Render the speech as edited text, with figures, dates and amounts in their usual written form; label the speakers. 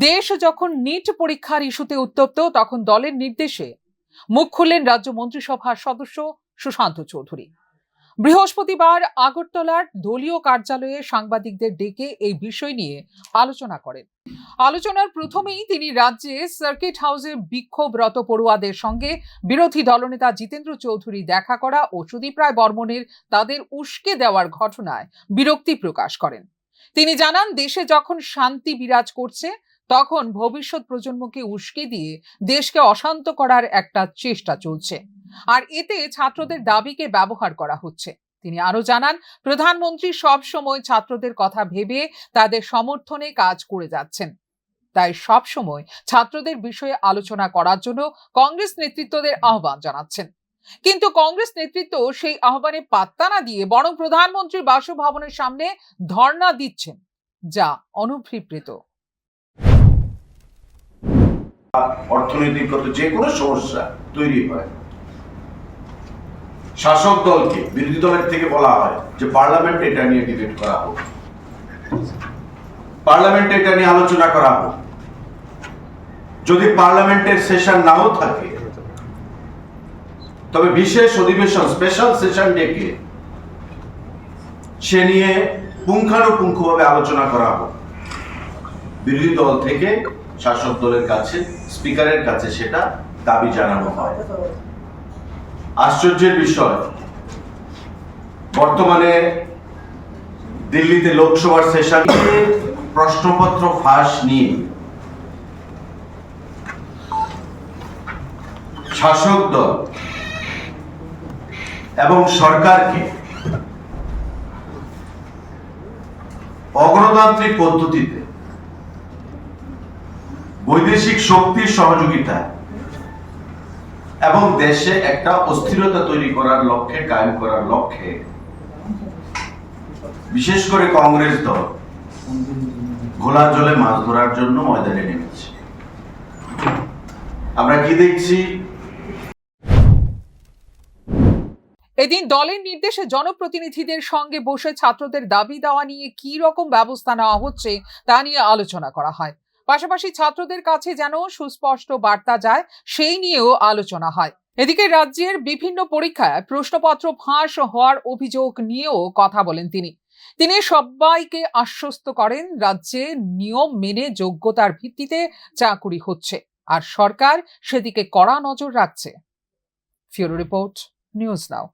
Speaker 1: দেশ যখন নিট পরীক্ষার ইস্যুতে উত্তপ্ত, তখন দলের নির্দেশে মুখ খুললেন রাজ্য মন্ত্রিসভার সদস্য সুশান্ত চৌধুরী। বৃহস্পতিবার আগরতলার দলীয় কার্যালয়ে সাংবাদিকদের ডেকে এই বিষয় নিয়ে আলোচনা করেন। আলোচনার প্রথমেই তিনি রাজ্যে সার্কিট হাউসে বিক্ষোভরত পড়ুয়াদের সঙ্গে বিরোধী দলনেতা জিতেন্দ্র চৌধুরী দেখা করা ও সুদীপ রায় বর্মণের তাদের উস্কে দেওয়ার ঘটনায় বিরক্তি প্রকাশ করেন। তিনি জানান, দেশে যখন শান্তি বিরাজ করছে, তখন ভবিষ্যৎ প্রজন্মকে উস্কে দিয়ে দেশকে অশান্ত করার একটা চেষ্টা চলছে, আর এতে ছাত্রদের দাবিকে ব্যবহার করা হচ্ছে। তিনি আরো জানান, প্রধানমন্ত্রী সব সময় ছাত্রদের কথা ভেবে তাদের সমর্থনে কাজ করে যাচ্ছেন। তাই সব সময় ছাত্রদের বিষয়ে আলোচনা করার জন্য কংগ্রেস নেতৃত্বদের আহ্বান জানাচ্ছেন। কিন্তু কংগ্রেস নেতৃত্ব সেই আহ্বানে পাত্তা না দিয়ে বরং প্রধানমন্ত্রীর বাসভবনের সামনে ধর্ণা দিচ্ছেন, যা অনভিপ্রেত।
Speaker 2: অর্থনৈতিকগত যে কোনো সমস্যা তৈরি হয়, শাসক দলকে বিরোধী দলের থেকে বলা হয় যে পার্লামেন্টে এটা নিয়ে ডিবেট করা হোক, পার্লামেন্টে এটা নিয়ে আলোচনা করা হোক। যদি পার্লামেন্টের সেশন নাও থাকে, তবে বিশেষ অধিবেশন, স্পেশাল সেশন ডেকে সে নিয়ে পুঙ্খানুপুঙ্খভাবে আলোচনা করা হোক। বিরোধী দল থেকে শাসক দলের কাছে, স্পিকারের কাছে সেটা দাবি জানানো হয়। আশ্চর্যের বিষয়, বর্তমানে দিল্লিতে লোকসভার সেশনে প্রশ্নপত্র ফাঁস নিয়ে শাসক দল এবং সরকারকে অগণতান্ত্রিক পদ্ধতিতে বৈদেশিক শক্তির সহযোগিতা এবং দেশে একটা অস্থিরতা তৈরি করার লক্ষ্যে, কায়েম করার লক্ষ্যে বিশেষ করে কংগ্রেস দল ঘোলা জলে মাছ ধরার জন্য ময়দানে নেমেছে। আমরা কি দেখছি?
Speaker 1: এদিন দলের নির্দেশে জনপ্রতিনিধিদের সঙ্গে বসে ছাত্রদের দাবি দেওয়া নিয়ে কি রকম ব্যবস্থা নেওয়া হচ্ছে তা নিয়ে আলোচনা করা হয়। পাশাপাশি ছাত্রদের কাছে যেন সুস্পষ্ট বার্তা যায়, সেই নিয়েও আলোচনা হয়। এদিকে রাজ্যের বিভিন্ন পরীক্ষায় প্রশ্নপত্র ফাঁস হওয়ার অভিযোগ নিয়েও কথা বলেন তিনি সবাইকে আশ্বস্ত করেন, রাজ্যে নিয়ম মেনে যোগ্যতার ভিত্তিতে চাকুরি হচ্ছে, আর সরকার সেদিকে কড়া নজর রাখছে। ফিউরো রিপোর্ট, নিউজ নাও।